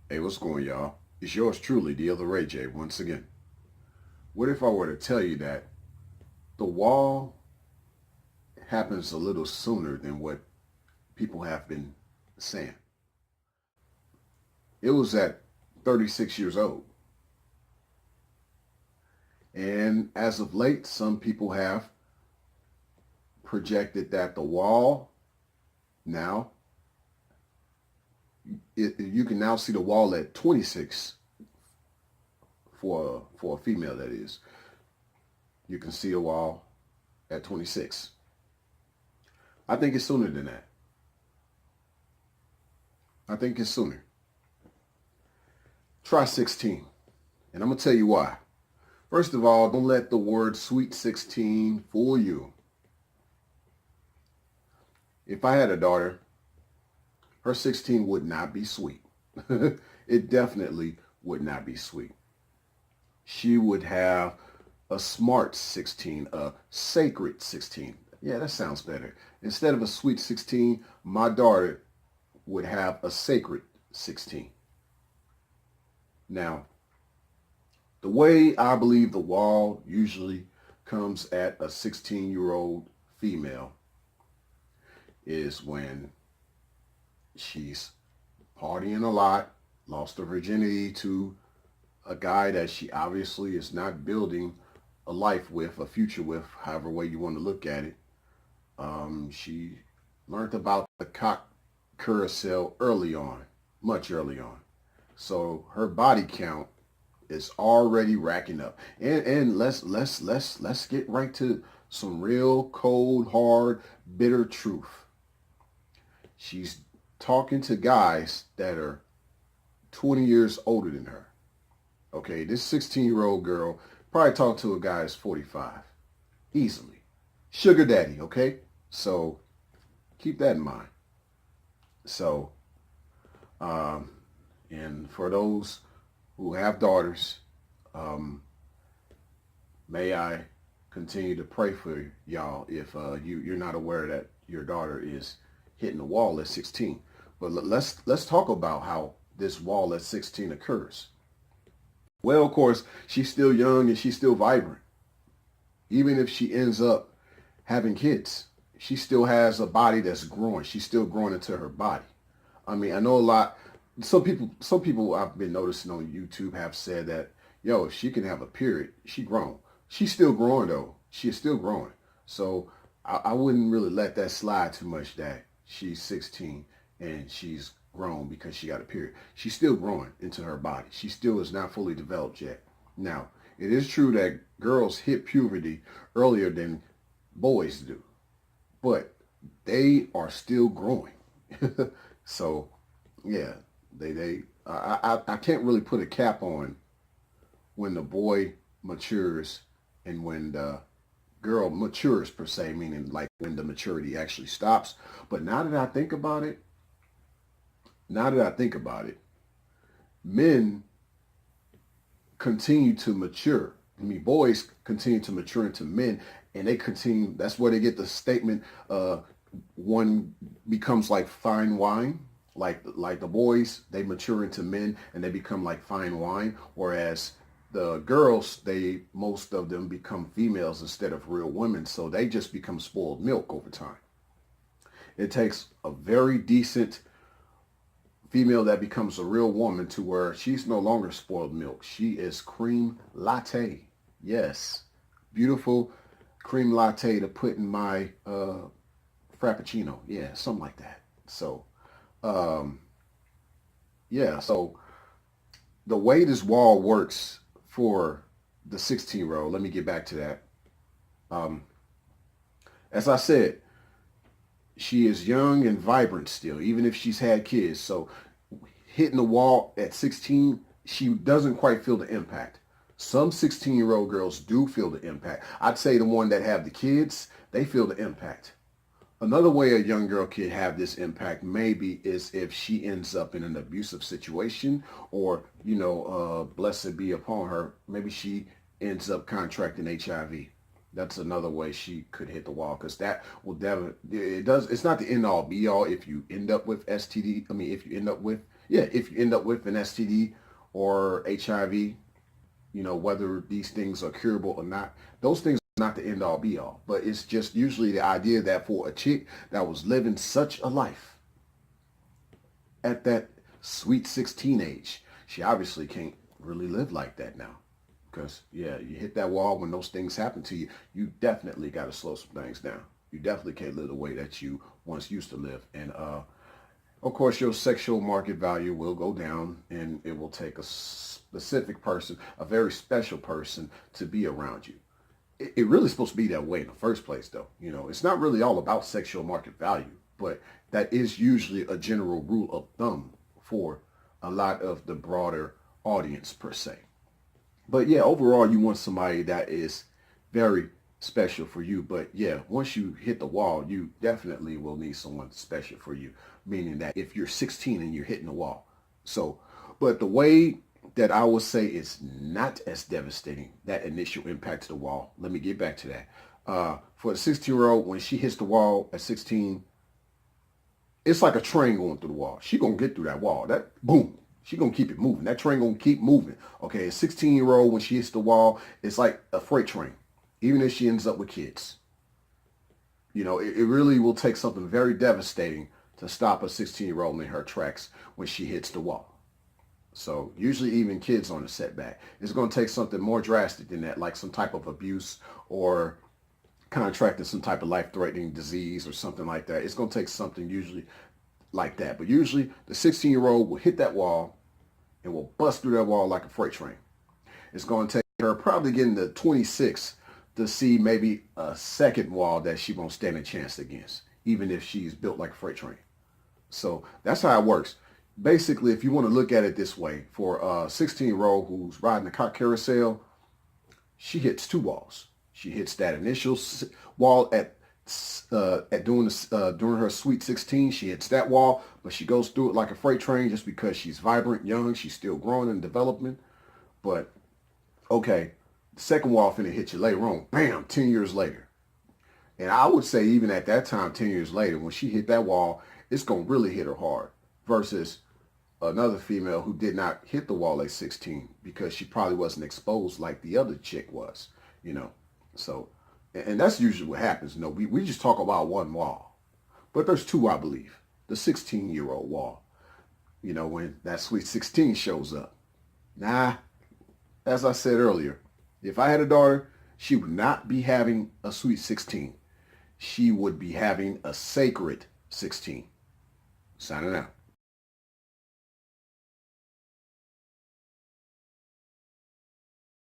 Hey, what's going, y'all? It's yours truly, the other Ray J, once again. What if I were to tell you that the wall happens a little sooner than what people have been saying? It was at 36 years old. And as of late, some people have projected that the wall now, you can now see the wall at 26 for a female, that is. You can see a wall at 26. I think it's sooner than that. I think it's sooner. Try 16. And I'm going to tell you why. First of all, don't let the word sweet 16 fool you. If I had a daughter, her 16 would not be sweet. It definitely would not be sweet. She would have a smart 16, a sacred 16. Yeah, that sounds better. Instead of a sweet 16, my daughter would have a sacred 16. Now, the way I believe the wall usually comes at a 16-year-old female is when she's partying a lot, lost her virginity to a guy that she obviously is not building a life with, a future with, however way you want to look at it. She learned about the cock carousel early on, much early on. So her body count is already racking up. And let's get right to some real cold, hard, bitter truth. She's talking to guys that are 20 years older than her. Okay, this 16-year-old girl probably talked to a guy that's 45. Easily. Sugar daddy, okay? So keep that in mind. So, and for those who have daughters, may I continue to pray for y'all if you're not aware that your daughter is hitting the wall at 16. But let's talk about how this wall at 16 occurs. Well, of course, she's still young and she's still vibrant. Even if she ends up having kids, she still has a body that's growing. She's still growing into her body. I mean, I know a lot. Some people I've been noticing on YouTube have said that, yo, if she can have a period, she grown. She's still growing though. She is still growing. So I wouldn't really let that slide too much that she's 16 and she's grown because she got a period. She's still growing into her body. She still is not fully developed yet. Now, it is true that girls hit puberty earlier than boys do, but they are still growing. So, yeah, I can't really put a cap on when the boy matures and when the girl matures per se, meaning like when the maturity actually stops. But now that I think about it, men continue to mature. I mean, boys continue to mature into men, and they continue. That's where they get the statement, one becomes like fine wine. Like the boys, they mature into men and they become like fine wine, whereas the girls, most of them become females instead of real women, so they just become spoiled milk over time. It takes a very decent female that becomes a real woman to where she's no longer spoiled milk. She is cream latte. Yes, beautiful cream latte to put in my frappuccino. Yeah, something like that. So, um, yeah. So the way this wall works for the 16-year-old. Let me get back to that. Um, as I said, she is young and vibrant still, even if she's had kids. So hitting the wall at 16, she doesn't quite feel the impact. Some 16-year-old girls do feel the impact. I'd say the one that have the kids, they feel the impact. Another way a young girl could have this impact maybe is if she ends up in an abusive situation or, blessed be upon her, maybe she ends up contracting HIV. That's another way she could hit the wall because that will definitely, it's not the end all be all if you end up with STD. I mean, if you end up with yeah, if you end up with an STD or HIV, whether these things are curable or not, those things are not the end all be all. But it's just usually the idea that for a chick that was living such a life at that sweet 16 age, she obviously can't really live like that now. Because, yeah, you hit that wall when those things happen to you, you definitely got to slow some things down. You definitely can't live the way that you once used to live. And, of course, your sexual market value will go down, and it will take a specific person, a very special person, to be around you. It really is supposed to be that way in the first place, though. It's not really all about sexual market value, but that is usually a general rule of thumb for a lot of the broader audience, per se. But yeah, overall, you want somebody that is very special for you. But yeah, once you hit the wall, you definitely will need someone special for you. Meaning that if you're 16 and you're hitting the wall. So, but the way that I would say is not as devastating, that initial impact to the wall. Let me get back to that. For the 16-year-old, when she hits the wall at 16, it's like a train going through the wall. She gonna get through that wall. That boom. She gonna keep it moving. That train gonna keep moving. Okay, a 16-year-old, when she hits the wall, it's like a freight train. Even if she ends up with kids. It really will take something very devastating to stop a 16-year-old in her tracks when she hits the wall. So usually even kids on a setback. It's gonna take something more drastic than that, like some type of abuse or contracting some type of life-threatening disease or something like that. It's gonna take something usually like that. But usually the 16-year-old will hit that wall and will bust through that wall like a freight train. It's going to take her probably getting to 26 to see maybe a second wall that she won't stand a chance against, even if she's built like a freight train. So that's how it works. Basically, if you want to look at it this way, for a 16-year-old who's riding a car carousel, she hits two walls. She hits that initial wall during her sweet 16. She hits that wall, but she goes through it like a freight train just because she's vibrant, young, she's still growing and developing. But okay, the second wall finna hit you later on, bam, 10 years later. And I would say even at that time, 10 years later, when she hit that wall, it's gonna really hit her hard, versus another female who did not hit the wall at 16 because she probably wasn't exposed like the other chick was. So, and that's usually what happens. We just talk about one wall, but there's two, I believe. The 16-year-old wall, when that sweet 16 shows up. Nah, as I said earlier, if I had a daughter, she would not be having a sweet 16. She would be having a sacred 16. Signing out.